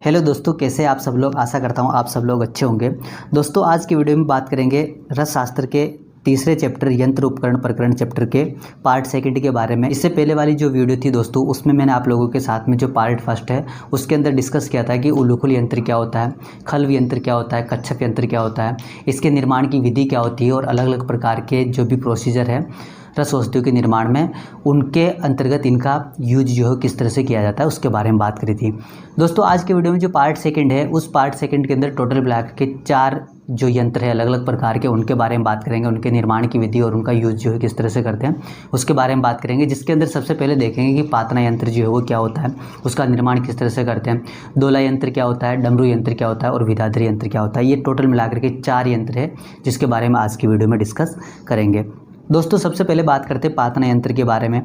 Hello दोस्तों, कैसे आप सब लोग। आशा करता हूँ आप सब लोग अच्छे होंगे। दोस्तों आज की वीडियो में बात करेंगे रसशास्त्र के तीसरे चैप्टर यंत्र उपकरण प्रकरण चैप्टर के पार्ट सेकंड के बारे में। इससे पहले वाली जो वीडियो थी दोस्तों, उसमें मैंने आप लोगों के साथ में जो पार्ट फर्स्ट है उसके अंदर डिस्कस किया था कि उलूखल यंत्र क्या होता है, खल्व यंत्र क्या होता है, कच्छप यंत्र क्या होता है, इसके निर्माण की विधि क्या होती है और अलग अलग प्रकार के जो भी प्रोसीजर है रस औषधियों के निर्माण में उनके अंतर्गत इनका यूज जो है किस तरह से किया जाता है उसके बारे में बात करी थी। दोस्तों आज के वीडियो में जो पार्ट सेकंड है उस पार्ट सेकंड के अंदर टोटल ब्लैक के 4 जो यंत्र है अलग अलग प्रकार के, उनके बारे में बात करेंगे, उनके निर्माण की विधि और उनका यूज जो है किस तरह से करते हैं उसके बारे में बात करेंगे। जिसके अंदर सबसे पहले देखेंगे कि पातना यंत्र जो है वो क्या होता है, उसका निर्माण किस तरह से करते हैं, दोला यंत्र क्या होता है, डमरू यंत्र क्या होता है और विधाधरी यंत्र क्या होता है। ये टोटल मिलाकर के 4 यंत्र है जिसके बारे में आज की वीडियो में डिस्कस करेंगे। दोस्तों सबसे पहले बात करते हैं पातना यंत्र के बारे में।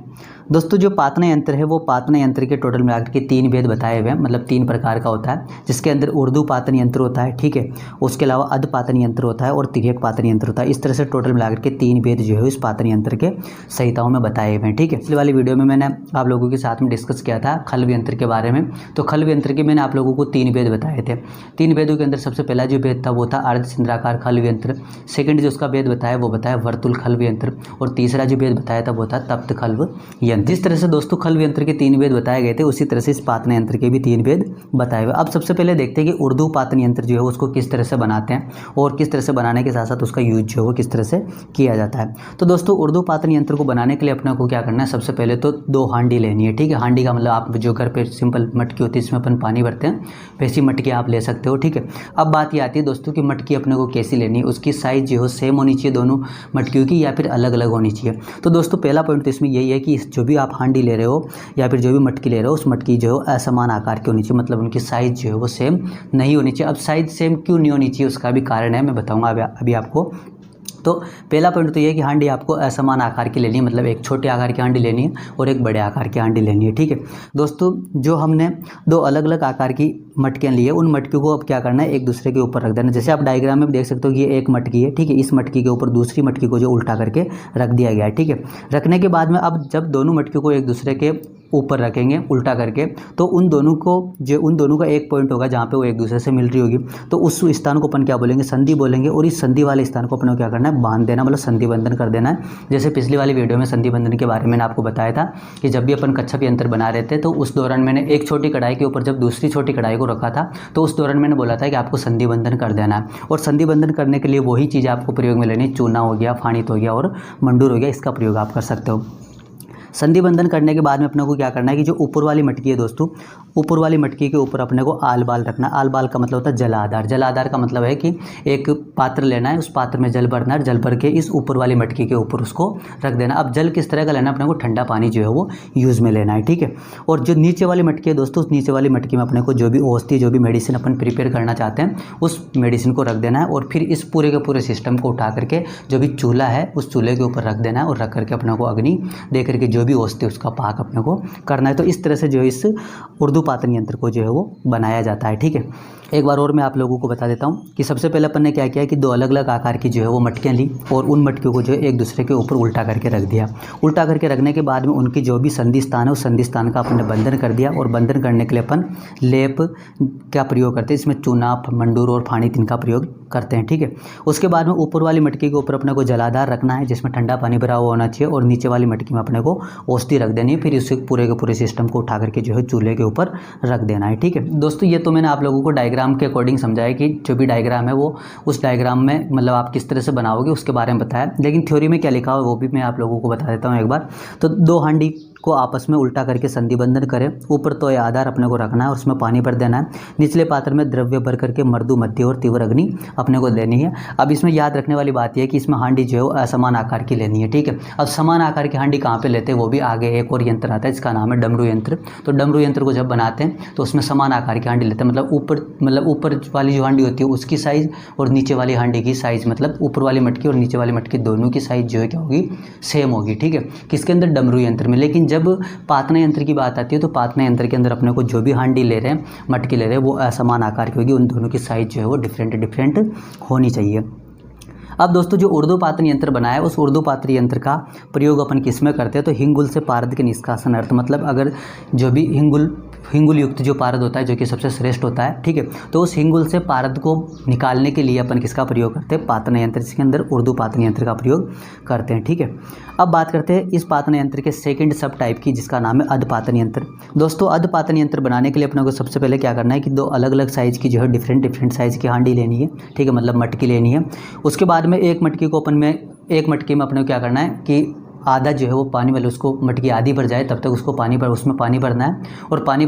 दोस्तों जो पातना यंत्र है वो पातना यंत्र के टोटल मिलाकर के 3 भेद बताए हुए हैं, मतलब 3 प्रकार का होता है, जिसके अंदर उर्दू पातन यंत्र होता है, ठीक है, उसके अलावा अध पातन यंत्र होता है और तिर्यक पातन यंत्र होता है। इस तरह से टोटल मिलाकर के 3 भेद जो है इस पातन यंत्र के संहिताओं में बताए हुए हैं, ठीक है। पिछली वाली वीडियो में मैंने आप लोगों के साथ में डिस्कस किया था खल्व यंत्र के बारे में। तो खल्व यंत्र के मैंने आप लोगों को 3 भेद बताए थे। 3 भेदों के अंदर सबसे पहला जो भेद था वो था अर्धचंद्राकार खल्व यंत्र, सेकंड जो उसका भेद बताया वो बताया वर्तुल खल्व यंत्र और तीसरा जो भेद बताया था वो था तप्त खल्व यंत्र। जिस तरह से दोस्तों खल्व यंत्र के 3 भेद बताए गए थे उसी तरह से इस पातना यंत्र के भी 3 भेद बताए हुए। अब सबसे पहले देखते हैं कि उर्दू पातन यंत्र जो है उसको किस तरह से बनाते हैं और किस तरह से बनाने के साथ साथ उसका यूज जो है वो किस तरह से किया जाता है। तो दोस्तों उर्दू पातन यंत्र को बनाने के लिए अपने को क्या करना है, सबसे पहले तो 2 हांडी लेनी है, ठीक है। हांडी का मतलब आप जो घर पे सिंपल मटकी होती है इसमें अपन पानी भरते हैं, वैसी मटकी आप ले सकते हो, ठीक है। अब बात ये आती है दोस्तों कि मटकी अपने को कैसी लेनी है, उसकी साइज जो है सेम होनी चाहिए दोनों मटकियों की या फिर अलग अलग होनी चाहिए। तो दोस्तों पहला पॉइंट तो इसमें यही है कि जो भी आप हांडी ले रहे हो या फिर जो भी मटकी ले रहे हो उस मटकी जो है असमान आकार की होनी चाहिए, मतलब उनकी साइज़ जो है वो सेम नहीं होनी चाहिए। अब साइज़ सेम क्यों नहीं होनी चाहिए उसका भी कारण है, मैं बताऊंगा अभी आपको। तो पहला पॉइंट तो ये है कि हांडी आपको असमान आकार की लेनी है, मतलब एक छोटे आकार की हांडी लेनी है और एक बड़े आकार की हांडी लेनी है, ठीक है। दोस्तों जो हमने 2 अलग अलग आकार की मटकियाँ ली है उन मटकियों को अब क्या करना है, एक दूसरे के ऊपर रख देना। जैसे आप डायग्राम में देख सकते हो कि ये एक मटकी है, ठीक है, इस मटकी के ऊपर दूसरी मटकी को जो उल्टा करके रख दिया गया है, ठीक है। रखने के बाद में अब जब दोनों मटकियों को एक दूसरे के ऊपर रखेंगे उल्टा करके तो उन दोनों का एक पॉइंट होगा जहाँ पे वो एक दूसरे से मिल रही होगी, तो उस स्थान को अपन क्या बोलेंगे, संधि बोलेंगे। और इस संधि वाले स्थान को अपन को क्या करना है, बांध देना, मतलब संधि बंधन कर देना है। जैसे पिछली वाली वीडियो में संधि बंधन के बारे में मैंने आपको बताया था कि जब भी अपन कच्छप यंत्र बना रहे थे तो उस दौरान मैंने एक छोटी कढ़ाई के ऊपर जब दूसरी छोटी कढ़ाई को रखा था तो उस दौरान मैंने बोला था कि आपको संधि बंधन कर देना है। और संधि बंधन करने के लिए वही चीज़ आपको प्रयोग में लेनी, चूना हो गया, फाणित हो गया और मंडूर हो गया, इसका प्रयोग आप कर सकते हो। संधि बंधन करने के बाद में अपने को क्या करना है कि जो ऊपर वाली मटकी है दोस्तों, ऊपर वाली मटकी के ऊपर अपने को आल बाल रखना है। आल बाल का मतलब होता है जलाधार। जलाधार का मतलब है कि एक पात्र लेना है, उस पात्र में जल भरना है, जल भर के इस ऊपर वाली मटकी के ऊपर उसको रख देना। अब जल किस तरह का लेना है, अपने को ठंडा पानी जो है वो यूज़ में लेना है, ठीक है। और जो नीचे वाली मटकी है दोस्तों, उस नीचे वाली मटकी में अपने को जो भी औषधि जो भी मेडिसिन अपन प्रिपेयर करना चाहते हैं उस मेडिसिन को रख देना है। और फिर इस पूरे के पूरे सिस्टम को उठा करके जो भी चूल्हा है उस चूल्हे के ऊपर रख देना है और रख करके अपने को अग्नि दे करके जो भी औषधि उसका पाक अपने को करना है। तो इस तरह से जो है इस उर्दू पातन यंत्र को जो है वो बनाया जाता है, ठीक है। एक बार और मैं आप लोगों को बता देता हूँ कि सबसे पहले अपन ने क्या किया कि 2 अलग अलग आकार की जो है वो मटकियाँ ली और उन मटकियों को जो है एक दूसरे के ऊपर उल्टा करके रख दिया। उल्टा करके रखने के बाद में उनकी जो भी संधि स्थान है उस संधि स्थान का अपन ने बंधन कर दिया। और बंधन करने के लिए अपन लेप का प्रयोग करते हैं, इसमें चूना, मंडूर और फाणित इनका प्रयोग करते हैं, ठीक है। उसके बाद में ऊपर वाली मटकी के ऊपर अपने को जलाधार रखना है जिसमें ठंडा पानी भरा हुआ होना चाहिए और नीचे वाली मटकी में अपने को औषधि रख देनी है। फिर इस पूरे के पूरे सिस्टम को उठा करके जो है चूल्हे के ऊपर रख देना है, ठीक है। दोस्तों ये तो मैंने आप लोगों को डायग्राम के अकॉर्डिंग समझाया कि जो भी डायग्राम है वो उस डायग्राम में मतलब आप किस तरह से बनाओगे उसके बारे में बताया, लेकिन थ्योरी में क्या लिखा हो वो भी मैं आप लोगों को बता देता हूँ एक बार। तो 2 हांडी को आपस में उल्टा करके संधि बंधन करें, ऊपर तो आधार अपने को रखना है और उसमें पानी भर देना है, निचले पात्र में द्रव्य भर करके मृदु, मध्य और तीव्र अग्नि अपने को देनी है। अब इसमें याद रखने वाली बात यह है कि इसमें हांडी जो है वो असमान आकार की लेनी है, ठीक है। अब समान आकार की हांडी कहाँ पे लेते हैं वो भी आगे एक और यंत्र आता है जिसका नाम है डमरू यंत्र। तो डमरू यंत्र को जब बनाते हैं तो उसमें समान आकार की हांडी लेते हैं, मतलब ऊपर वाली जो हांडी होती है उसकी साइज़ और नीचे वाली हांडी की साइज़, मतलब ऊपर वाली मटकी और नीचे वाली मटकी दोनों की साइज़ जो है क्या होगी, सेम होगी, ठीक है। किसके अंदर, डमरू यंत्र में। लेकिन जब पातना यंत्र की बात आती है तो पातना यंत्र के अंदर अपने को जो भी हांडी ले रहे हैं, मटकी ले रहे हैं, वो असमान आकार की होगी, उन दोनों की साइज़ जो है वो डिफरेंट होनी चाहिए। अब दोस्तों जो उर्दू पातन यंत्र बनाया है उस उर्दू पात्र यंत्र का प्रयोग अपन किस में करते हैं, तो हिंगुल से पारद के निष्कासन अर्थ, मतलब अगर जो भी हिंगुल हिंगुल युक्त जो पारद होता है जो कि सबसे श्रेष्ठ होता है, ठीक है। तो उस हिंगुल से पारद को निकालने के लिए अपन किसका प्रयोग करते हैं, पातन यंत्र, जिसके अंदर उर्दू पातन यंत्र का प्रयोग करते हैं, ठीक है। अब बात करते हैं इस पातन यंत्र के सेकंड सब टाइप की, जिसका नाम है अधपातन यंत्र। दोस्तों अधपातन यंत्र बनाने के लिए अपने को सबसे पहले क्या करना है कि दो अलग अलग साइज़ की जो है डिफरेंट साइज़ की हांडी लेनी है, ठीक है, मतलब मटकी लेनी है। उसके बाद में एक मटकी में अपने को क्या करना है कि आधा जो है वो पानी, मतलब उसको मटकी आधी भर जाए तब तक उसको उसमें पानी भरना है। और पानी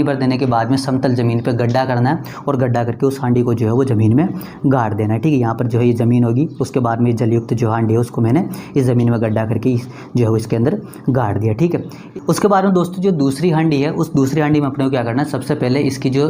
भर देने के बाद में समतल ज़मीन पे गड्ढा करना है और गड्ढा करके उस हांडी को जो है वो ज़मीन में गाड़ देना है, ठीक है। यहाँ पर जो है ये ज़मीन होगी, उसके बाद में जलयुक्त जो हांडी है उसको मैंने इस ज़मीन में गड्ढा करके जो है वो इसके अंदर गाड़ दिया, ठीक है। उसके बाद में दोस्तों जो दूसरी हांडी है, उस दूसरी हांडी में अपने को क्या करना है, सबसे पहले इसकी जो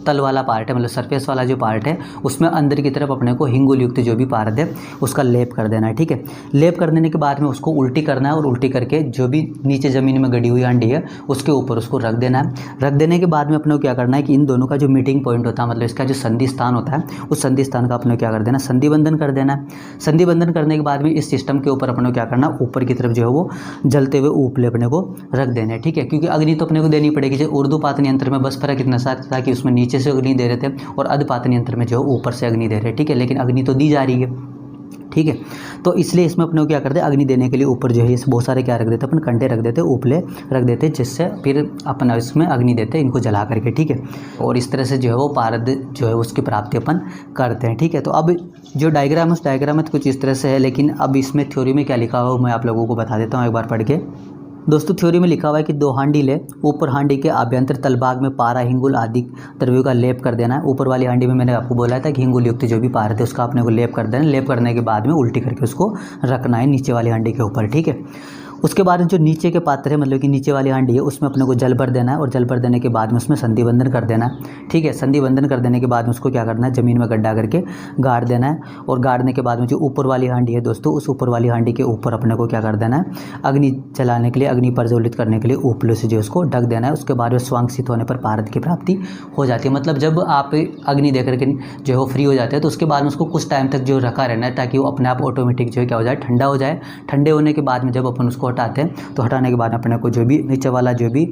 तल वाला पार्ट है, मतलब सरफेस वाला जो पार्ट है, उसमें अंदर की तरफ अपने को हिंगुल युक्त जो भी पारद है उसका लेप कर देना है, ठीक है। लेप कर देने के बाद में उसको उल्टी करना है और उल्टी करके जो भी नीचे ज़मीन में गड़ी हुई हांडी है उसके ऊपर उसको रख देना है। रख देने के बाद में अपने को क्या करना है कि इन दोनों का जो मीटिंग पॉइंट होता है, मतलब इसका जो संधि स्थान होता है, उस संधि स्थान का अपने को क्या कर देना, संधि बंधन कर देना है। संधि बंधन करने के बाद में इस सिस्टम के ऊपर अपने को क्या करना, ऊपर की तरफ जो है वो जलते हुए ऊपले अपने को रख देना है, ठीक है। क्योंकि अग्नि तो अपने को देनी पड़ेगी। जो उर्दू पातन यंत्र में बस फर्क इतना सा था कि उसमें नीचे से अग्नि दे रहे थे और अधपातन यंत्र में जो ऊपर से अग्नि दे रहे हैं, ठीक है। लेकिन अग्नि तो दी जा रही है, ठीक है। तो इसलिए इसमें अपने को क्या करते हैं, अग्नि देने के लिए ऊपर जो है इस बहुत सारे क्या रख देते हैं, अपन कंडे रख देते हैं, उपले रख देते हैं, जिससे फिर अपन इसमें अग्नि देते हैं इनको जला करके, ठीक है। और इस तरह से जो है वो पारद जो है उसकी प्राप्ति अपन करते हैं, ठीक है। तो अब जो डायग्राम है उस डायग्राम में तो कुछ इस तरह से है, लेकिन अब इसमें थ्योरी में क्या लिखा हुआ मैं आप लोगों को बता देता हूँ एक बार पढ़ के। दोस्तों थ्योरी में लिखा हुआ है कि दो हांडी ले, ऊपर हांडी के आभ्यंतर तलभाग में पारा, हिंगुल आदि द्रव्यों का लेप कर देना है। ऊपर वाली हांडी में मैंने आपको बोला था कि हिंगुल युक्त जो भी पारा थे उसका अपने को लेप कर देना है। लेप करने के बाद में उल्टी करके उसको रखना है नीचे वाली हांडी के ऊपर, ठीक है। उसके बाद जो नीचे के पात्र है, मतलब कि नीचे वाली हांडी है, उसमें अपने को जल भर देना है और जल भर देने के बाद में उसमें संधि बंधन कर देना है, ठीक है। संधि बंधन कर देने के बाद में उसको क्या करना है, ज़मीन में गड्ढा करके गाड़ देना है। और गाड़ने के बाद में जो ऊपर वाली हांडी है दोस्तों, उस ऊपर वाली हांडी के ऊपर अपने को क्या कर देना है, अग्नि जलाने के लिए, अग्नि प्रज्वलित करने के लिए ऊपलों से जो उसको ढक देना है। उसके बाद में स्वांक्षित होने पर पारद की प्राप्ति हो जाती है। मतलब जब आप अग्नि दे करके जो है वो फ्री हो जाते हैं तो उसके बाद में उसको कुछ टाइम तक जो रखा रहना है, ताकि वो अपने आप ऑटोमेटिक जो है क्या हो जाए, ठंडा हो जाए। ठंडे होने के बाद में जब अपन उसको हटाते हैं तो हटाने के बाद अपने को जो भी नीचे वाला जो भी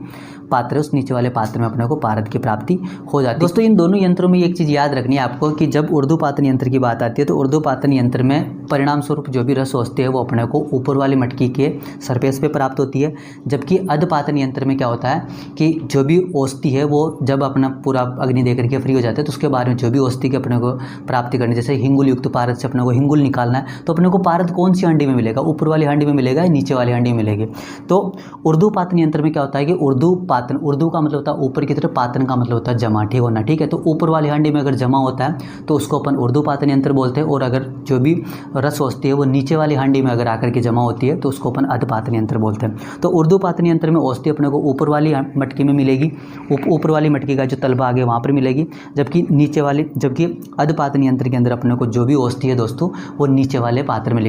पात्र है, उस नीचे वाले पात्र में अपने को पारद की प्राप्ति हो जाती है। दोस्तों इन दोनों यंत्रों में एक चीज़ याद रखनी है आपको कि जब उर्दू पातन यंत्र की बात आती है तो उर्दू पातन यंत्र में परिणाम स्वरूप जो भी रस होती है वो अपने को ऊपर वाली मटकी के सरफेस पे प्राप्त होती है। जबकि अधपातन यंत्र में क्या होता है कि जो भी औषधि है वो जब अपना पूरा अग्नि दे करके फ्री हो जाता है तो उसके बाद में जो भी औषधि की अपने को प्राप्ति करनी, जैसे हिंगुल युक्त पारद से अपने को हिंगुल निकालना है तो अपने को पारद कौन सी हांडी में मिलेगा, ऊपर वाली हांडी में मिलेगा या नीचे वाली हांडी में मिलेगी। तो उर्दू पातन यंत्र में क्या होता है कि उर्दू पातन, उर्दू का मतलब होता है ऊपर की तरफ, पातन का मतलब होता है जमा, ठीक होना, ठीक है। तो ऊपर वाली हांडी में अगर जमा होता है तो उसको अपन उर्दू पातन यंत्र बोलते हैं। और अगर जो भी रस होती है वो नीचे वाली हांडी में अगर आकर के जमा होती है तो उसको अपन अधपातन यंत्र बोलते हैं। तो उर्दू पातन यंत्र में औषधि अपने को ऊपर वाली मटकी में मिलेगी, ऊपर वाली मटकी का जो तलभाग है वहाँ पर मिलेगी, जबकि अधपातन यंत्र के अंदर अपने को जो भी औषधि है दोस्तों वो नीचे वाले पात्र में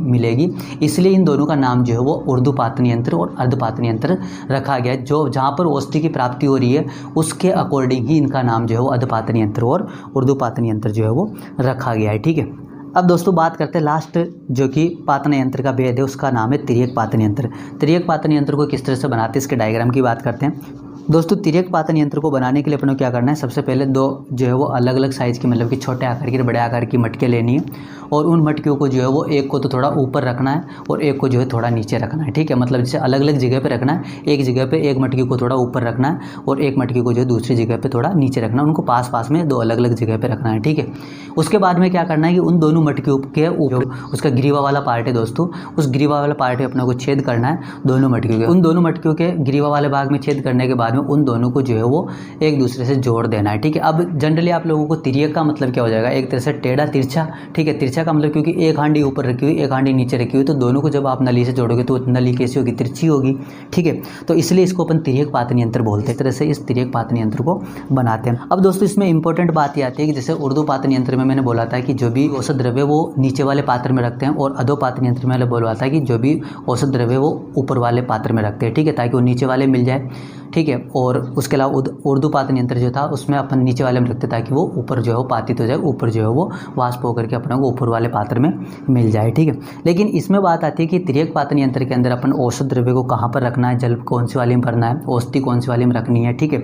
मिलेगी। इसलिए इन दोनों का नाम जो है वो उर्दू पातन यंत्र और अर्धपातन यंत्र रखा गया है। जो जहाँ पर औषधि की प्राप्ति हो रही है उसके अकॉर्डिंग ही इनका नाम जो है वो अधपातन यंत्र और उर्दू पातन यंत्र जो है वो रखा गया है, ठीक है। अब दोस्तों बात करते हैं लास्ट जो कि पातन यंत्र का भेद है, उसका नाम है तिर्यक पातन यंत्र। तिर्यक पातन यंत्र को किस तरह से बनाते हैं इसके डायग्राम की बात करते हैं। दोस्तों तिर्यक पातन यंत्र को बनाने के लिए अपने को क्या करना है, सबसे पहले दो जो है वो अलग अलग साइज़ की, मतलब कि छोटे आकार की बड़े आकार की मटके लेनी है और उन मटकियों को जो है वो एक को तो थोड़ा ऊपर रखना है और एक को जो है थोड़ा नीचे रखना है, ठीक है। मतलब जैसे अलग अलग जगह पे रखना है, एक जगह पे एक मटकी को थोड़ा ऊपर रखना है और एक मटकी को जो है दूसरी जगह पे थोड़ा नीचे रखना है। उनको पास पास में दो अलग अलग जगह पे रखना है, ठीक है। उसके बाद में क्या करना है कि उन दोनों मटकियों के ऊपर उसका ग्रीवा वाला पार्ट है दोस्तों, उस ग्रीवा वाला पार्ट अपने को छेद करना है दोनों मटकियों के। उन दोनों मटकियों के ग्रीवा वाले भाग में छेद करने के बाद में उन दोनों को जो है वो एक दूसरे से जोड़ देना है, ठीक है। अब जनरली आप लोगों को तिर्यक का मतलब क्या हो जाएगा, एक तरह से टेढ़ा तिरछा, ठीक है। तिरछा का मतलब क्योंकि एक हांडी ऊपर रखी हुई एक हांडी नीचे रखी हुई तो दोनों को जब आप नली से जोड़ोगे तो नली कैसी होगी, तिरछी होगी, ठीक है। तो इसलिए इसको अपन तिर्यक पातन यंत्र बोलते हैं। इस तरह से इस तिर्यक पातन यंत्र को बनाते हैं। अब दोस्तों इसमें इंपॉर्टेंट बात ये आती है कि जैसे उर्दू पातन यंत्र में मैंने बोला था कि जो भी औषध द्रव्य वो नीचे वाले पात्र में रखते हैं और अधोपातन यंत्र में बोलवाता है कि जो भी औसत द्रव्य वो ऊपर वाले पात्र में रखते हैं, ठीक है, ताकि वो नीचे वाले मिल जाए, ठीक है। और उसके अलावा ऊर्ध्वपातन यंत्र जो था उसमें अपन नीचे वाले में रखते ताकि वो ऊपर जो है वो पातित हो जाए, ऊपर जो है वो वाष्प होकर के अपने को ऊपर वाले पात्र में मिल जाए, ठीक है। लेकिन इसमें बात आती है कि तिर्यक पातन यंत्र के अंदर अपन औसत द्रव्य को कहाँ पर रखना है, जल कौन सी वाली में भरना है, औषधि कौन सी वाली में रखनी है, ठीक है।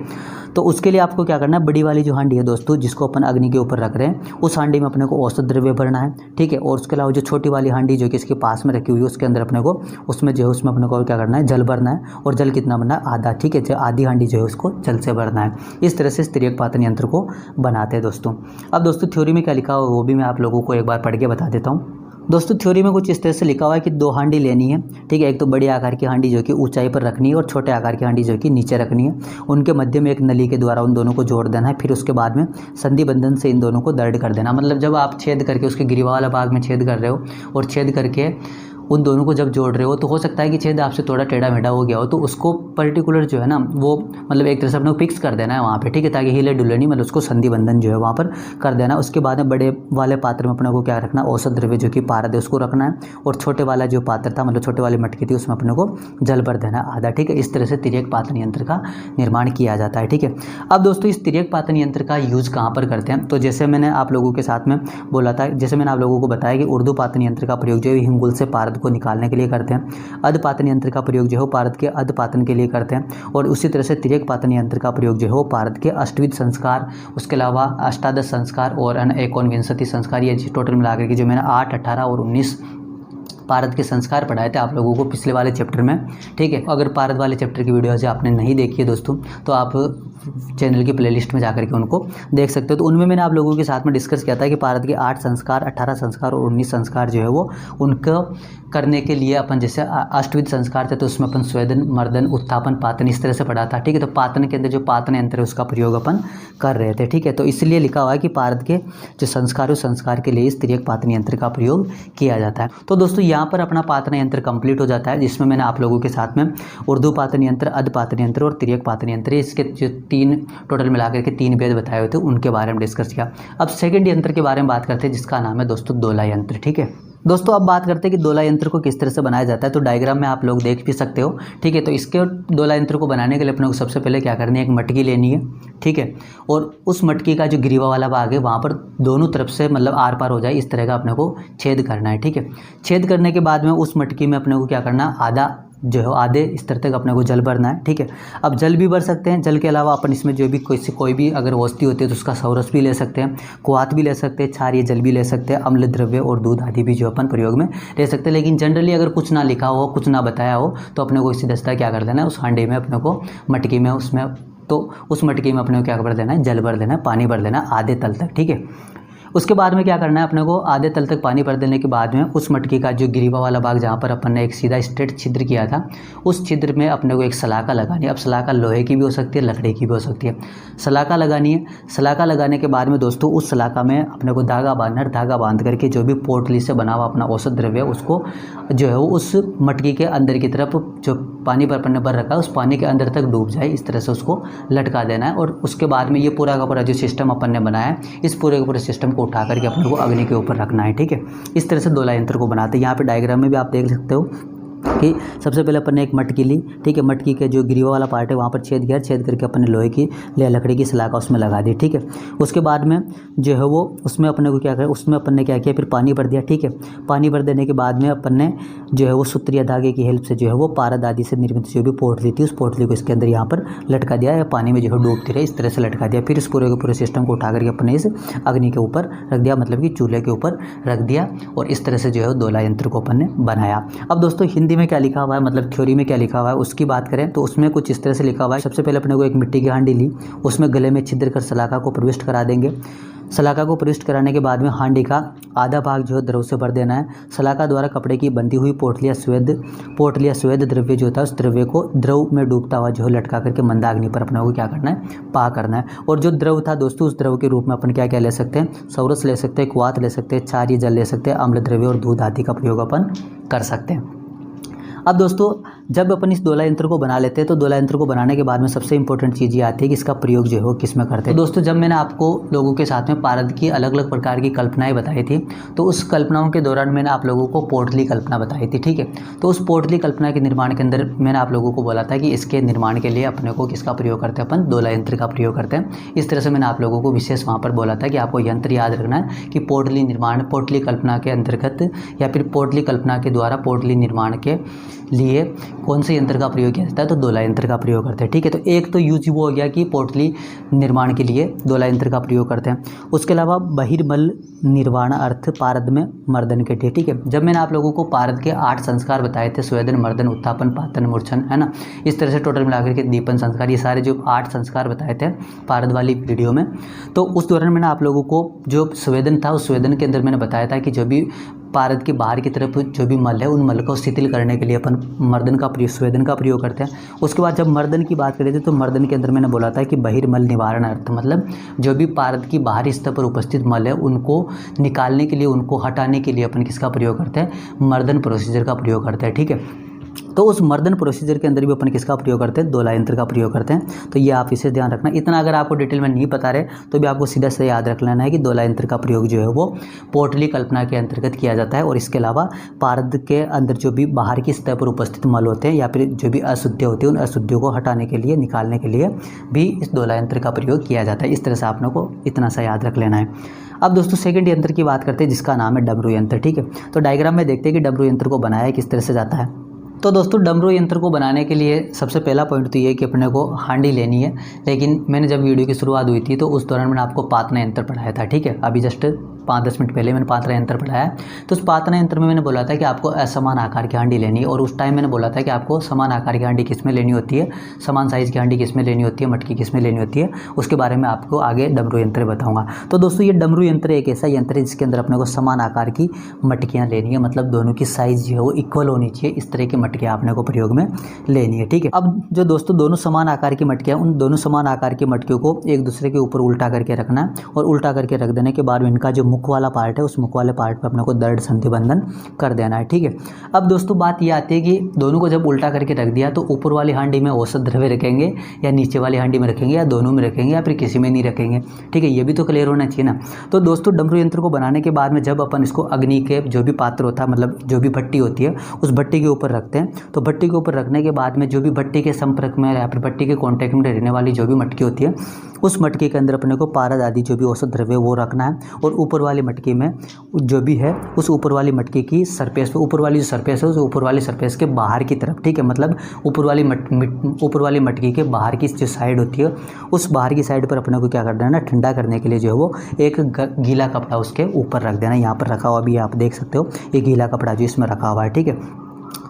तो उसके लिए आपको क्या करना है, बड़ी वाली जो हांडी है दोस्तों जिसको अपन अग्नि के ऊपर रख रहे हैं उस हांडी में अपने को औसत द्रव्य भरना है, ठीक है। और उसके अलावा जो छोटी वाली हांडी जो कि इसके पास में रखी हुई है उसके अंदर अपने को उसमें जो है उसमें अपने को क्या करना है, जल भरना है। और जल कितना भरना है, आधा, ठीक है। जो आधी हांडी जो है उसको जल से भरना है। इस तरह से इस तिर्यक पातन यंत्र को बनाते हैं दोस्तों। अब दोस्तों थ्योरी में क्या लिखा हुआ वो भी मैं आप लोगों को एक बार पढ़ के बता देता हूँ। दोस्तों थ्योरी में कुछ इस तरह से लिखा हुआ है कि 2 हांडी लेनी है, ठीक है। एक तो बड़ी आकार की हांडी जो कि ऊंचाई पर रखनी है और छोटे आकार की हांडी जो कि नीचे रखनी है। उनके मध्य में एक नली के द्वारा उन दोनों को जोड़ देना है। फिर उसके बाद में संधि बंधन से इन दोनों को दर्द कर देना। मतलब जब आप छेद करके उसके गिरिवा वाला भाग में छेद कर रहे हो और छेद करके उन दोनों को जब जोड़ रहे हो तो हो सकता है कि छेद आपसे थोड़ा टेढ़ा मेढ़ा हो गया हो, तो उसको पर्टिकुलर जो है ना वो मतलब एक तरह से अपने को फिक्स कर देना है वहाँ पे, ठीक है, ताकि हिले डुले नहीं, मतलब उसको संधि बंधन जो है वहाँ पर कर देना। उसके बाद में बड़े वाले पात्र में अपने को क्या रखना, औसत द्रव्य जो कि पारद है उसको रखना है। और छोटे वाला जो पात्र था मतलब छोटे वाली मटकी थी उसमें अपने को जल भर देना आधा, ठीक है। इस तरह से तिर्यक पातन यंत्र का निर्माण किया जाता है, ठीक है। अब दोस्तों इस तिर्यक पातन यंत्र का यूज़ कहाँ पर करते हैं, तो जैसे मैंने आप लोगों के साथ में बोला था, जैसे मैंने आप लोगों को बताया कि ऊर्ध्वपातन यंत्र का प्रयोग जो है हिंगुल से पारद को निकालने के लिए करते हैं। अधपातन यंत्र का प्रयोग जो है पारद के अधपातन के लिए करते हैं। और उसी तरह से तिर्यक पातन यंत्र का प्रयोग जो है वो पारद के अष्टविध संस्कार, उसके अलावा अष्टादश संस्कार और 19 संस्कार, ये टोटल मिलाकर के जो मैंने 8, 18 और 19 पारद के संस्कार पढ़ाए थे आप लोगों को पिछले वाले चैप्टर में, ठीक है। अगर पारद वाले चैप्टर की वीडियो से आपने नहीं देखी है दोस्तों तो आप चैनल की प्लेलिस्ट में जाकर के उनको देख सकते हो। तो उनमें मैंने आप लोगों के साथ में डिस्कस किया था कि पारद के 8 संस्कार, 18 संस्कार और 19 संस्कार जो है वो उनको करने के लिए अपन जैसे अष्टविध संस्कार थे तो उसमें अपन स्वेदन, मर्दन, उत्थापन, पातन इस तरह से पढ़ा था, ठीक है। तो पातन के अंदर जो पातन यंत्र है उसका प्रयोग अपन कर रहे थे, ठीक है। तो इसलिए लिखा हुआ है कि पारद के जो संस्कार उस संस्कार के लिए इस तिर्यक पातन यंत्र का प्रयोग किया जाता है। तो दोस्तों यहाँ पर अपना पातन यंत्र कंप्लीट हो जाता है, जिसमें मैंने आप लोगों के साथ में ऊर्ध्वपातन यंत्र, अधपातन यंत्र और तिर्यक पातन यंत्र इसके जो 3 टोटल मिलाकर के 3 भेद बताए हुए थे उनके बारे में डिस्कस किया। अब सेकंड यंत्र के बारे में बात करते हैं जिसका नाम है दोस्तों दोला यंत्र, ठीक है। दोस्तों अब बात करते हैं कि दोला यंत्र को किस तरह से बनाया जाता है। तो डायग्राम में आप लोग देख भी सकते हो, ठीक है। तो इसके दोला यंत्र को बनाने के लिए अपने को सबसे पहले क्या करनी है, एक मटकी लेनी है, ठीक है। और उस मटकी का जो ग्रीवा वाला भाग है वहाँ पर दोनों तरफ से मतलब आर पार हो जाए इस तरह का अपने को छेद करना है, ठीक है। छेद करने के बाद में उस मटकी में अपने को क्या करना है, आधा जो है आधे इस तरह तक अपने को जल भरना है, ठीक है। अब जल भी भर सकते हैं, जल के अलावा अपन इसमें जो भी कोई भी अगर औषधि होती है तो उसका सौरस भी ले सकते हैं, क्वाथ भी ले सकते हैं, क्षारीय जल भी ले सकते हैं, अम्ल द्रव्य और दूध आदि भी जो अपन प्रयोग में ले सकते हैं। लेकिन जनरली अगर कुछ ना लिखा हो, कुछ ना बताया हो तो अपने को इसी दस्ता क्या कर देना है, उस हांडे में अपने को मटकी में उसमें तो उस मटकी में अपने को क्या भर देना है, जल भर देना है, पानी भर देना है आधे तल तक, ठीक है। उसके बाद में क्या करना है अपने को, आधे तल तक पानी भर देने के बाद में उस मटकी का जो गिरीवा वाला भाग जहाँ पर अपन ने एक सीधा स्ट्रेट छिद्र किया था उस छिद्र में अपने को एक सलाका लगानी है। अब सलाका लोहे की भी हो सकती है, लकड़ी की भी हो सकती है। सलाका लगानी है। सलाका लगाने के बाद में दोस्तों उस सलाका में अपने को धागा बांधना है। धागा बांध करके जो भी पोटली से बना हुआ अपना औसत द्रव्य उसको जो है वो उस मटकी के अंदर की तरफ जो पानी पर अपन ने भर रखा है उस पानी के अंदर तक डूब जाए, इस तरह से उसको लटका देना है। और उसके बाद में ये पूरा का पूरा जो सिस्टम अपन ने बनाया है इस पूरे के पूरे सिस्टम को उठा करके अपने को अग्नि के ऊपर रखना है, ठीक है। इस तरह से दोला यंत्र को बनाते हैं। यहाँ पे डायग्राम में भी आप देख सकते हो कि सबसे पहले अपन ने एक मटकी ली, ठीक है। मटकी के जो ग्रीवा वाला पार्ट है वहाँ पर छेद किया, छेद करके अपन ने लोहे की या लकड़ी की सलाखा उसमें लगा दी, ठीक है। उसके बाद में जो है वो उसमें अपने को क्या करें, उसमें अपन ने क्या किया, फिर पानी भर दिया, ठीक है। पानी भर देने के बाद में अपन ने जो है वो सूत्र या धागे की हेल्प से जो है वो पारद आदि से निर्मित जो भी पोटली थी उस पोटली को इसके अंदर यहाँ पर लटका दिया या पानी में जो है डूबती रहे इस तरह से लटका दिया। फिर इस पूरे के पूरे सिस्टम को उठा करके अपन ने इस अग्नि के ऊपर रख दिया, मतलब कि चूल्हे के ऊपर रख दिया। और इस तरह से जो है दोला यंत्र को अपन ने बनाया। अब दोस्तों हिंदी में क्या लिखा हुआ है, मतलब थ्योरी में क्या लिखा हुआ है उसकी बात करें तो उसमें कुछ इस तरह से लिखा हुआ है। सबसे पहले अपने को एक मिट्टी की हांडी ली, उसमें गले में छिद्र कर सलाखा को प्रविष्ट करा देंगे। सलाखा को प्रविष्ट कराने के बाद में हांडी का आधा भाग जो है द्रव से भर देना है। सलाखा द्वारा कपड़े की बंधी हुई पोटली या स्वेद द्रव्य जो था उस द्रव्य को द्रव में डूबता हुआ जो है लटका करके मंदाग्नि पर अपने को क्या करना है, पा करना है। और जो द्रव था दोस्तों उस द्रव के रूप में अपन क्या क्या ले सकते हैं, सौरस ले सकते हैं, क्वाथ ले सकते हैं, क्षारीय जल ले सकते हैं, अम्ल द्रव्य और दूध आदि का प्रयोग अपन कर सकते हैं। अब दोस्तों जब अपन इस दोला यंत्र को बना लेते हैं तो दोला यंत्र को बनाने के बाद में सबसे इंपॉर्टेंट चीज़ ये आती है कि इसका प्रयोग जो है वो किस में करते हैं। तो दोस्तों जब मैंने आपको लोगों के साथ में पारद की अलग अलग प्रकार की कल्पनाएं बताई थी, तो उस कल्पनाओं के दौरान मैंने आप लोगों को पोटली कल्पना बताई थी, ठीक है। तो उस पोटली कल्पना के निर्माण के अंदर मैंने आप लोगों को बोला था कि इसके निर्माण के लिए अपने को किसका प्रयोग करते हैं, अपन दोला यंत्र का प्रयोग करते हैं। इस तरह से मैंने आप लोगों को विशेष वहाँ पर बोला था कि आपको यंत्र याद रखना है कि पोटली निर्माण, पोटली कल्पना के अंतर्गत या फिर पोटली कल्पना के द्वारा पोटली निर्माण के लिए कौन से यंत्र का प्रयोग किया जाता है, तो दोला यंत्र का प्रयोग करते हैं, ठीक है। तो एक तो यूज वो हो गया कि पोटली निर्माण के लिए दोला यंत्र का प्रयोग करते हैं। उसके अलावा बहिर्मल निर्वाण अर्थ पारद में मर्दन के लिए, ठीक है। जब मैंने आप लोगों को पारद के 8 संस्कार बताए थे, स्वेदन, मर्दन, उत्थापन, पातन, मूर्छन, है ना, इस तरह से टोटल मिलाकर के दीपन संस्कार, ये सारे जो 8 संस्कार बताए थे पारद वाली वीडियो में, तो उस दौरान मैंने आप लोगों को जो स्वेदन था उस स्वेदन के अंदर मैंने बताया था कि जो भी पारद के बाहर की तरफ जो भी मल है उन मल को शिथिल करने के लिए अपन मर्दन का प्रयोग, स्वेदन का प्रयोग करते हैं। उसके बाद जब मर्दन की बात करें थे तो मर्दन के अंदर मैंने बोला था कि बहिर्मल निवारण अर्थ, मतलब जो भी पारद की बाहरी स्तर पर उपस्थित मल है उनको निकालने के लिए, उनको हटाने के लिए अपन किसका प्रयोग करते हैं, मर्दन प्रोसीजर का प्रयोग करते हैं, ठीक है। तो उस मर्दन प्रोसीजर के अंदर भी अपन किसका प्रयोग करते हैं, दोला यंत्र का प्रयोग करते हैं। तो ये आप इसे ध्यान रखना। इतना अगर आपको डिटेल में नहीं पता रहे तो भी आपको सीधा से याद रख लेना है कि दोला यंत्र का प्रयोग जो है वो पोटली कल्पना के अंतर्गत किया जाता है। और इसके अलावा पारद के अंदर जो भी बाहर की सतह पर उपस्थित मल होते हैं या फिर जो भी अशुद्धियाँ होती हैं उन अशुद्धियों को हटाने के लिए, निकालने के लिए भी इस दोला यंत्र का प्रयोग किया जाता है। इस तरह से आप लोगों को इतना सा याद रख लेना है। अब दोस्तों सेकंड यंत्र की बात करते हैं जिसका नाम है डमरू यंत्र, ठीक है। तो डायग्राम में देखते हैं कि डमरू यंत्र को बनाया किस तरह से जाता है। तो दोस्तों डमरू यंत्र को बनाने के लिए सबसे पहला पॉइंट तो ये है कि अपने को हांडी लेनी है। लेकिन मैंने जब वीडियो की शुरुआत हुई थी तो उस दौरान मैंने आपको पातना यंत्र पढ़ाया था, ठीक है। अभी जस्ट 5-10 मिनट पहले मैंने पातना यंत्र पढ़ाया। तो उस पातना यंत्र में मैंने बोला था कि आपको असमान आकार की हांडी लेनी है। और उस टाइम मैंने बोला था कि आपको समान आकार की हांडी किस में लेनी होती है, समान साइज़ की हांडी किस में लेनी होती है, मटकी किस में लेनी होती है, उसके बारे में आपको आगे डमरू यंत्र बताऊँगा। तो दोस्तों ये डमरू यंत्र एक ऐसा यंत्र है जिसके अंदर अपने को समान आकार की मटकियाँ लेनी है, मतलब दोनों की साइज़ जो है वो इक्वल होनी चाहिए। इस तरह की मटकियाँ अपने को प्रयोग में लेनी है, ठीक है। अब जो दोस्तों दोनों समान आकार की मटकियाँ, उन दोनों समान आकार की मटकियों को एक दूसरे के ऊपर उल्टा करके रखना है। और उल्टा करके रख देने के बाद इनका जो मुख वाला पार्ट है उस मुख वाले पार्ट पे अपने को दर्द संधि बंधन कर देना है, ठीक है। अब दोस्तों बात ये आती है कि दोनों को जब उल्टा करके रख दिया तो ऊपर वाली हांडी में औसत द्रव्य रखेंगे या नीचे वाली हांडी में रखेंगे या दोनों में रखेंगे या फिर किसी में नहीं रखेंगे, ठीक है। ये भी तो क्लियर होना चाहिए ना। तो दोस्तों डमरू यंत्र को बनाने के बाद में जब अपन इसको अग्नि के जो भी पात्र होता है, मतलब जो भी भट्टी होती है उस भट्टी के ऊपर रखते हैं। तो भट्टी के ऊपर रखने के बाद में जो भी भट्टी के संपर्क में या फिर भट्टी के कॉन्टैक्ट में रहने वाली जो भी मटकी होती है उस मटकी के अंदर अपने को पारद आदि जो भी औसत द्रव्य वो रखना है। और ऊपर वाली मटकी में जो भी है उस ऊपर वाली मटकी की सरफेस पे, ऊपर वाली जो सरफेस है उस ऊपर वाली सरफेस के बाहर की तरफ, ठीक है, मतलब ऊपर वाली मटकी के बाहर की जो साइड होती है उस बाहर की साइड पर अपने को क्या कर देना है, ठंडा करने के लिए जो है वो एक गीला कपड़ा उसके ऊपर रख देना। यहाँ पर रखा हुआ भी आप देख सकते हो, ये गीला कपड़ा जो इसमें रखा हुआ है, ठीक है।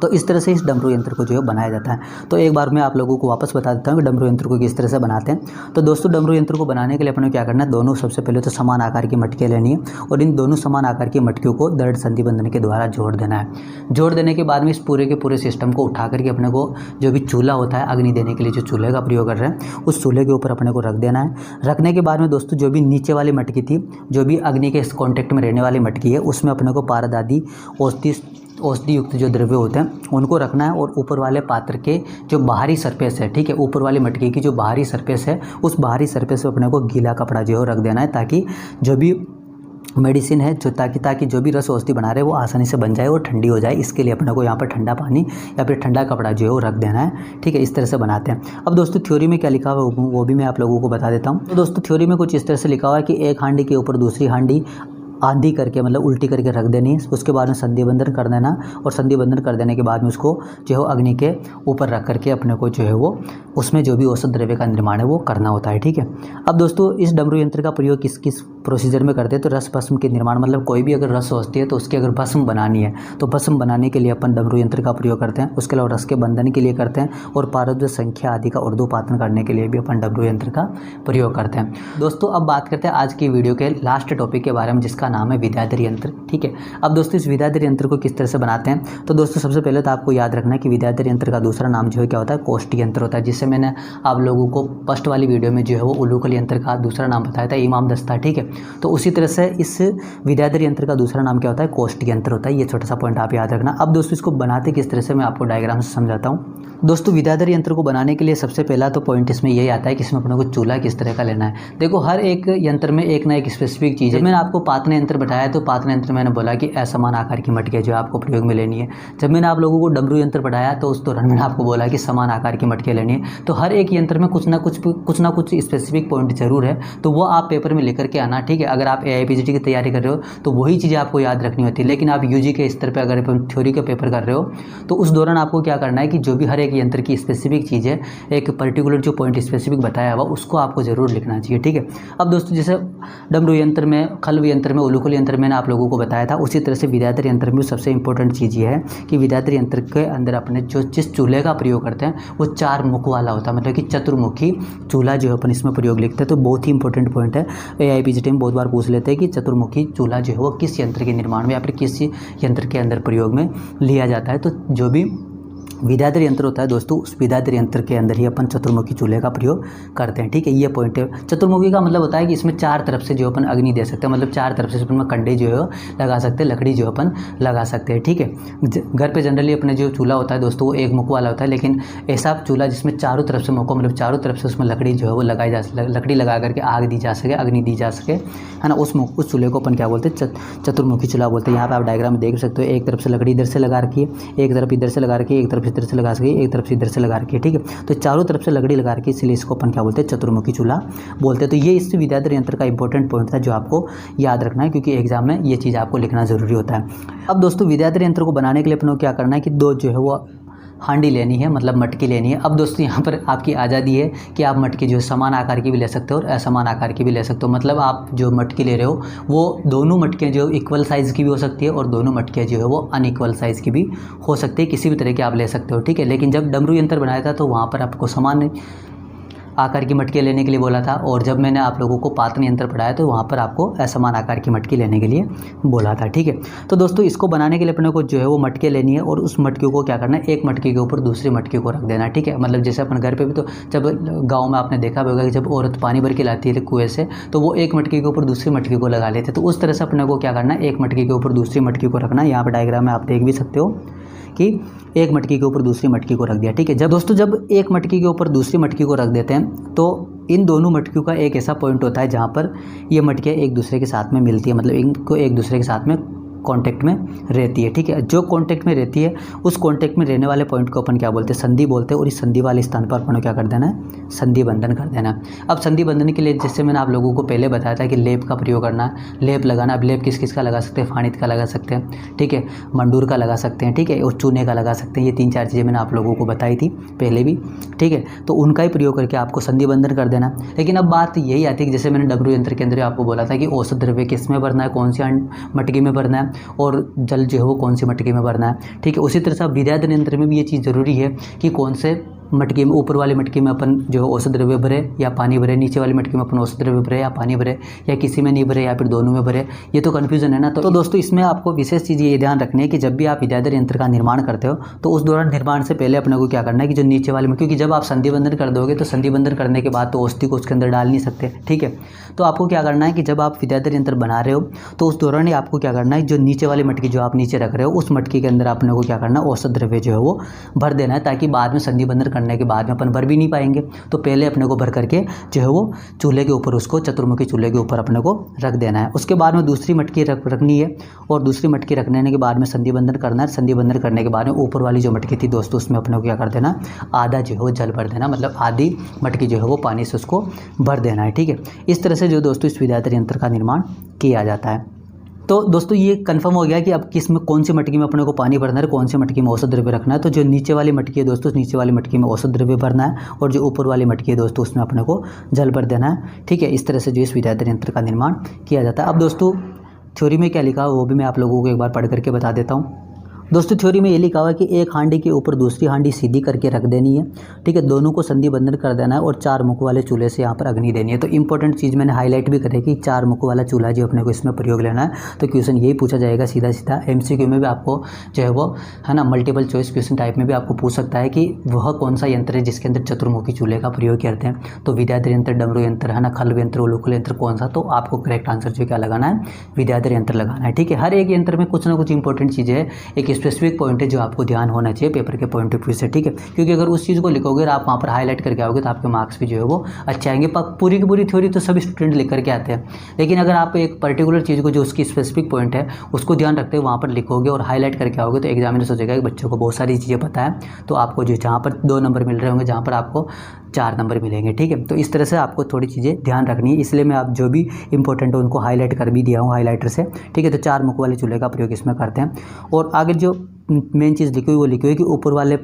तो इस तरह से इस डमरू यंत्र को जो है बनाया जाता है। तो एक बार मैं आप लोगों को वापस बता देता हूँ कि डमरू यंत्र को किस तरह से बनाते हैं। तो दोस्तों डमरू यंत्र को बनाने के लिए अपने क्या करना है, दोनों सबसे पहले तो समान आकार की मटकियाँ लेनी है और इन दोनों समान आकार की मटकियों को दर्द संधि बंधन के द्वारा जोड़ देना है। जोड़ देने के बाद में इस पूरे के पूरे सिस्टम को उठा करके अपने को जो भी चूल्हा होता है अग्नि देने के लिए जो चूल्हे का प्रयोग कर रहे हैं उस चूल्हे के ऊपर अपने को रख देना है। रखने के बाद में दोस्तों जो भी नीचे वाली मटकी थी, जो भी अग्नि के कॉन्टैक्ट में रहने वाली मटकी है उसमें अपने को पारद आदि औषधि युक्त जो द्रव्य होते हैं उनको रखना है। और ऊपर वाले पात्र के जो बाहरी सरफेस है, ठीक है, ऊपर वाली मटकी की जो बाहरी सरफेस है उस बाहरी सरफेस पे अपने को गीला कपड़ा जो है रख देना है, ताकि जो भी मेडिसिन है जो ताकि जो भी रस औषधि बना रहे हैं वो आसानी से बन जाए और ठंडी हो जाए। इसके लिए अपने को यहाँ पर ठंडा पानी या फिर ठंडा कपड़ा जो है वो रख देना है, ठीक है। इस तरह से बनाते हैं। अब दोस्तों थ्योरी में क्या लिखा हुआ है वो भी मैं आप लोगों को बता देता हूँ। तो दोस्तों थ्योरी में कुछ इस तरह से लिखा हुआ है कि एक हांडी के ऊपर दूसरी हांडी आंधी करके, मतलब उल्टी करके रख देनी। उसके बाद में संधि बंधन कर देना और संधि बंधन कर देने के बाद में उसको जो है अग्नि के ऊपर रख करके अपने को जो है वो उसमें जो भी औसत द्रव्य का निर्माण है वो करना होता है, ठीक है। अब दोस्तों इस डमरू यंत्र का प्रयोग किस किस प्रोसीजर में करते हैं, तो रस भस्म के निर्माण, मतलब कोई भी अगर रस होती है तो उसकी अगर भस्म बनानी है तो भस्म बनाने के लिए अपन डमरू यंत्र का प्रयोग करते हैं। उसके अलावा रस के बंधन के लिए करते हैं और पारद संख्या आदि का ऊर्ध्वपातन करने के लिए भी अपन डमरू यंत्र का प्रयोग करते हैं। दोस्तों अब बात करते हैं आज की वीडियो के लास्ट टॉपिक के बारे में जिसका नाम है विद्याधर यंत्र, ठीक है। अब दोस्तों इस विद्याधर यंत्र को किस तरह से बनाते हैं, तो दोस्तों सबसे पहले तो आपको याद रखना है कि विद्याधर यंत्र का दूसरा नाम जो है क्या होता है, कोष्ठी यंत्र होता है। जिससे मैंने आप लोगों को फर्स्ट वाली वीडियो में जो है वो उलूकल यंत्र का दूसरा नाम बताया था इमाम दस्ता, ठीक है। तो उसी तरह से इस विद्याधर यंत्र का दूसरा नाम क्या होता है, कोष्ठी यंत्र होता है। ये छोटा सा पॉइंट आप याद रखना। अब दोस्तों इसको बनाते किस तरह से मैं आपको डायग्राम से समझाता हूँ। दोस्तों विद्याधर यंत्र को बनाने के लिए सबसे पहला तो पॉइंट इसमें यही आता है कि इसमें अपने को चूल्हा किस तरह का लेना है। देखो हर एक यंत्र में एक ना एक स्पेसिफिक चीज़ है। मैंने आपको पातन यंत्र बताया तो पातन यंत्र मैंने बोला कि असमान आकार की मटके जो आपको प्रयोग में लेनी है। जब मैंने आप लोगों को डमरू यंत्र बताया तो उस दौरान मैंने आपको बोला कि समान आकार की मटके लेनी है। तो हर एक यंत्र में कुछ ना कुछ स्पेसिफिक पॉइंट जरूर है, तो वो आप पेपर में लेकर के आना, ठीक है। अगर आप AIPGT की तैयारी कर रहे हो तो वही चीज़ें आपको याद रखनी होती है। लेकिन आप UG के स्तर पर अगर थ्योरी का पेपर कर रहे हो तो उस दौरान आपको क्या करना है कि जो भी हर एक यंत्र की स्पेसिफिक चीज़ है, एक पर्टिकुलर जो पॉइंट स्पेसिफिक बताया हुआ उसको आपको जरूर लिखना चाहिए, ठीक है। अब दोस्तों जैसे डमरू यंत्र में, खल्व यंत्र में, उलूखल यंत्र मैंने आप लोगों को बताया था, उसी तरह से विद्याधर यंत्र में सबसे इंपॉर्टेंट चीज़ ये है कि विद्याधर यंत्र के अंदर अपने जो जिस चूल्हे का प्रयोग करते हैं वो 4 मुख वाला होता है, मतलब कि चतुर्मुखी चूल्हा जो है अपन इसमें प्रयोग लिखते हैं। तो बहुत ही इंपॉर्टेंट पॉइंट है। AIPGT में बहुत बार पूछ लेते हैं कि चतुर्मुखी चूल्हा जो है वो किस यंत्र के निर्माण में या फिर किस यंत्र के अंदर प्रयोग में लिया जाता है। तो जो भी विद्याधर यंत्र होता है दोस्तों, उस विद्याधर यंत्र के अंदर ही अपन चतुर्मुखी चूल्हे का प्रयोग करते हैं, ठीक है। ये पॉइंट है। चतुर्मुखी का मतलब होता है कि इसमें 4 तरफ से जो अपन अग्नि दे सकते हैं, मतलब 4 तरफ से अपन में कंडे जो है लगा सकते हैं, लकड़ी जो अपन लगा सकते हैं, ठीक है। घर पे जनरली अपने जो चूल्हा होता है दोस्तों वो एक मुख वाला होता है, लेकिन ऐसा चूल्हा जिसमें चारों तरफ से मुख, मतलब चारों तरफ से उसमें लकड़ी जो है वो लगाई जा सके, लकड़ी लगा करके आग दी जा सके, अग्नि दी जा सके, है ना। उस चूल्हे को अपन क्या बोलते हैं, चतुर्मुखी चूल्हा बोलते हैं। यहाँ पर आप डायग्राम में देख सकते हो, एक तरफ से लकड़ी इधर से लगा रखी है, एक तरफ इधर से लगा रखी है, एक तरफ इधर से लगा सके, एक तरफ से इधर से लगा रखी है, ठीक है। तो चारों तरफ से लकड़ी लगा रखी है, इसलिए इसको अपन क्या बोलते हैं, चतुर्मुखी चूल्हा बोलते हैं। तो ये इस विद्याधर यंत्र का इंपॉर्टेंट पॉइंट था जो आपको याद रखना है, क्योंकि एग्जाम में ये चीज़ आपको लिखना जरूरी होता है। अब दोस्तों विद्याधर यंत्र को बनाने के लिए अपन को क्या करना है कि 2 जो है वो हांडी लेनी है, मतलब मटकी लेनी है। अब दोस्तों यहाँ पर आपकी आज़ादी है कि आप मटकी जो समान आकार की भी ले सकते हो और असमान आकार की भी ले सकते हो। मतलब आप जो मटकी ले रहे हो वो दोनों मटकियाँ जो इक्वल साइज़ की भी हो सकती है और दोनों मटकियाँ जो है वो अनइक्वल साइज़ की भी हो सकती है, किसी भी तरह की आप ले सकते हो, ठीक है। लेकिन जब डमरू यंत्र बनाया था तो वहाँ पर आपको समान आकार की मटकी लेने के लिए बोला था, और जब मैंने आप लोगों को पातन यंत्र पढ़ाया तो वहाँ पर आपको असमान आकार की मटकी लेने के लिए बोला था, ठीक है। तो दोस्तों इसको बनाने के लिए अपने को जो है वो मटके लेनी है, और उस मटकी को क्या करना है, एक मटकी के ऊपर दूसरी मटकी को रख देना है, ठीक है। मतलब जैसे अपन घर पे भी, तो जब गाँव में आपने देखा होगा कि जब औरत पानी भर के लाती है कुएँ से, तो वो एक मटकी के ऊपर दूसरी मटकी को लगा लेते। तो उस तरह से अपने को क्या करना है, एक मटकी के ऊपर दूसरी मटकी को रखना है। यहाँ पर डायग्राम में आप देख भी सकते हो कि एक मटकी के ऊपर दूसरी मटकी को रख दिया, ठीक है। जब दोस्तों जब एक मटकी के ऊपर दूसरी मटकी को रख देते हैं तो इन दोनों मटकियों का एक ऐसा पॉइंट होता है जहाँ पर ये मटकियाँ एक दूसरे के साथ में मिलती है, मतलब इनको एक दूसरे के साथ में कांटेक्ट में रहती है, ठीक है। जो कांटेक्ट में रहती है उस कांटेक्ट में रहने वाले पॉइंट को अपन क्या बोलते हैं, संधि बोलते हैं। और इस संधि वाले स्थान पर अपन क्या कर देना है, संधि बंधन कर देना है। अब संधि बंधन के लिए जैसे मैंने आप लोगों को पहले बताया था कि लेप का प्रयोग करना, लेप लगाना। अब लेप किस किस का लगा सकते हैं, फाणित का लगा सकते हैं, ठीक है, मंडूर का लगा सकते हैं, ठीक है, और चूने का लगा सकते हैं। ये 3-4 चीज़ें मैंने आप लोगों को बताई थी पहले भी, ठीक है। तो उनका ही प्रयोग करके आपको संधि बंधन कर देना। लेकिन अब बात यही आती है कि जैसे मैंने डमरू यंत्र के अंदर आपको बोला था कि औसत द्रव्य किस में भरना है, कौन सी मटकी में भरना है, और जल जो है वो कौन सी मटकी में भरना है, ठीक है। उसी तरह से विद्याधर यंत्र में भी ये चीज़ ज़रूरी है कि कौन से मटकी में, ऊपर वाली मटकी में अपन जो औसत द्रव्य भरे या पानी भरे, नीचे वाली मटकी में अपन औसत द्रव्य भरे या पानी भरे, या किसी में नहीं भरे या फिर दोनों में भरे, ये तो कन्फ्यूजन है ना। तो दोस्तों इसमें आपको विशेष चीज़ ये ध्यान रखनी है कि जब भी आप विद्याधर यंत्र का निर्माण करते हो तो उस दौरान निर्माण से पहले अपने को क्या करना है कि जो नीचे वाले में, क्योंकि जब आप संधि बंधन कर दोगे तो संधि बंधन करने के बाद तो औषधि को उसके अंदर डाल नहीं सकते, ठीक है। तो आपको क्या करना है कि जब आप विद्याधर यंत्र बना रहे हो तो उस दौरान ही आपको क्या करना है, जो नीचे वाली मटकी जो आप नीचे रख रहे हो उस मटकी के अंदर अपने को क्या करना है, औसत द्रव्य जो है वो भर देना है, ताकि बाद में संधि बंधन करने के बाद में अपन भर भी नहीं पाएंगे। तो पहले अपने को भर करके जो है वो चूल्हे के ऊपर, उसको चतुर्मुखी चूल्हे के ऊपर अपने को रख देना है। उसके बाद में दूसरी मटकी रखनी है, और दूसरी मटकी रखने के बाद में संधि बंधन करना है। संधि बंधन करने के बाद में ऊपर वाली जो मटकी थी दोस्तों उसमें अपने को क्या कर देना, आधा जो है वो जल भर देना, मतलब आधी मटकी जो है वो पानी से उसको भर देना है, ठीक है। इस तरह से जो दोस्तों इस विद्याधर यंत्र का निर्माण किया जाता है। तो दोस्तों ये कंफर्म हो गया कि अब किस में, कौन सी मटकी में अपने को पानी भरना है, कौन सी मटकी में औसत द्रव्य रखना है। तो जो नीचे वाली मटकी है दोस्तों, नीचे वाली मटकी में औसत द्रव्य भरना है, और जो ऊपर वाली मटकी है दोस्तों उसमें अपने को जल भर देना है, ठीक है। इस तरह से जो इस विद्याधर यंत्र का निर्माण किया जाता है। अब दोस्तों थ्योरी में क्या लिखा है वो भी मैं आप लोगों को एक बार पढ़ करके बता देता हूँ। दोस्तों थ्योरी में ये लिखा हुआ है कि एक हांडी के ऊपर दूसरी हांडी सीधी करके रख देनी है, ठीक है, दोनों को संधि बंधन कर देना है और 4 मुख वाले चूल्हे से यहाँ पर अग्नि देनी है। तो इंपॉर्टेंट चीज़ मैंने हाईलाइट भी करी कि 4 मुख वाला चूल्हा जो अपने को इसमें प्रयोग लेना है। तो क्वेश्चन यही पूछा जाएगा सीधा सीधा, MCQ में भी आपको जो है वो है ना मल्टीपल चॉइस क्वेश्चन टाइप में भी आपको पूछ सकता है कि वह कौन सा यंत्र है जिसके अंदर चतुर्मुखी चूल्हे का प्रयोग करते हैं। तो विद्याधर यंत्र, डमरू यंत्र, है ना, खल्व यंत्र, उलूखल यंत्र कौन सा, तो आपको करेक्ट आंसर जो क्या लगाना है, विद्याधर यंत्र लगाना है, ठीक है। हर एक यंत्र में कुछ ना कुछ इंपॉर्टेंट चीज़ें है, एक स्पेसिफिक पॉइंट है जो आपको ध्यान होना चाहिए पेपर के पॉइंट ऑफ व्यू से, ठीक है। क्योंकि अगर उस चीज़ को लिखोगे और आप वहाँ पर हाईलाइट करके आओगे तो आपके मार्क्स भी जो है वो अच्छे आएंगे। पूरी की पूरी थ्योरी तो सभी स्टूडेंट लिख करके आते हैं, लेकिन अगर आप एक पर्टिकुलर चीज़ को जो उसकी स्पेसिफिक पॉइंट है उसको ध्यान रखते हुए वहाँ पर लिखोगे और हाईलाइट करके आओगे तो एग्जामिनर सोचेगा कि बच्चों को बहुत सारी चीज़ें पता है, तो आपको जो जहाँ पर 2 नंबर मिल रहे होंगे जहाँ पर आपको 4 नंबर मिलेंगे, ठीक है। तो इस तरह से आपको थोड़ी चीज़ें ध्यान रखनी है, इसलिए मैं आप जो भी इंपॉर्टेंट है उनको हाईलाइट कर भी दिया हूँ हाईलाइटर से, ठीक है। तो 4 मुख वाले चूल्हे का प्रयोग इसमें करते हैं। और आगे जो मेन चीज़ लिखी हुई वो लिखी हुई कि ऊपर वाले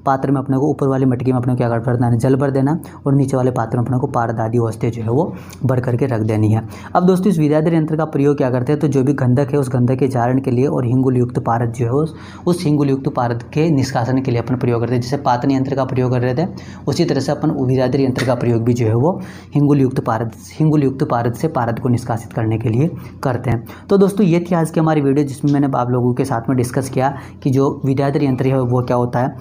पात्र में अपने को, ऊपर वाली मटकी में अपने को क्या करना है, जल भर देना, और नीचे वाले पात्र में अपने को पारद आदि वस्तुएं जो है वो भर करके रख देनी है। अब दोस्तों इस विद्याधर यंत्र का प्रयोग क्या करते हैं, तो जो भी गंधक है उस गंधक के जारण के लिए और हिंगुल युक्त पारद जो है उस हिंगुल युक्त पारद के निष्कासन के लिए अपन प्रयोग करते हैं। जैसे पातन यंत्र का प्रयोग कर रहे थे उसी तरह से अपन विद्याधर यंत्र का प्रयोग भी जो है वो हिंगुल युक्त पारद से पारद को निष्कासित करने के लिए करते हैं। तो दोस्तों ये थी आज की हमारी वीडियो जिसमें मैंने आप लोगों के साथ में डिस्कस किया कि जो विद्याधर यंत्र है वो क्या होता है।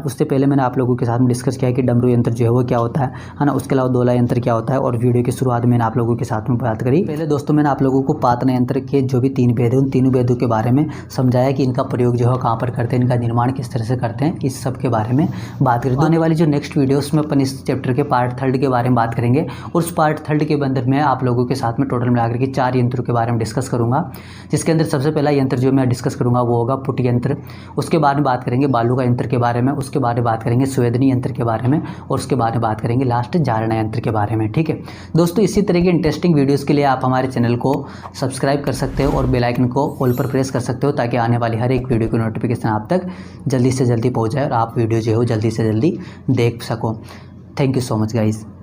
उससे पहले मैंने आप लोगों के साथ में डिस्कस किया कि डमरू यंत्र जो है वो क्या होता है ना। उसके अलावा दोला यंत्र क्या होता है, और वीडियो की शुरुआत में मैंने आप लोगों के साथ में बात करी। पहले दोस्तों मैंने आप लोगों को पातन यंत्र के जो भी 3 भेद है उन तीनों भेदों के बारे में समझाया कि इनका प्रयोग जो है कहाँ पर करते हैं, इनका निर्माण किस तरह से करते हैं, इस सब के बारे में बात करें। तो आने वाली जो नेक्स्ट वीडियो उसमें अपन इस चैप्टर के पार्ट 3 के बारे में बात करेंगे, और उस पार्ट 3 के अंदर मैं आप लोगों के साथ में टोटल मिलाकर के 4 यंत्रों के बारे में डिस्कस करूँगा, जिसके अंदर सबसे पहला यंत्र जो मैं डिस्कस करूँगा वो होगा पुट यंत्र। उसके बाद में बात करेंगे बालू का यंत्र के बारे में, उसके बाद में बात करेंगे स्वेदनी यंत्र के बारे में, और उसके बाद में बात करेंगे लास्ट जारणा यंत्र के बारे में, ठीक है दोस्तों। इसी तरह के इंटरेस्टिंग वीडियोस के लिए आप हमारे चैनल को सब्सक्राइब कर सकते हो और बेल आइकन को ऑल पर प्रेस कर सकते हो, ताकि आने वाली हर एक वीडियो की नोटिफिकेशन आप तक जल्दी से जल्दी पहुंच जाए और आप वीडियो जो है जल्दी से जल्दी देख सको। Thank you so much guys.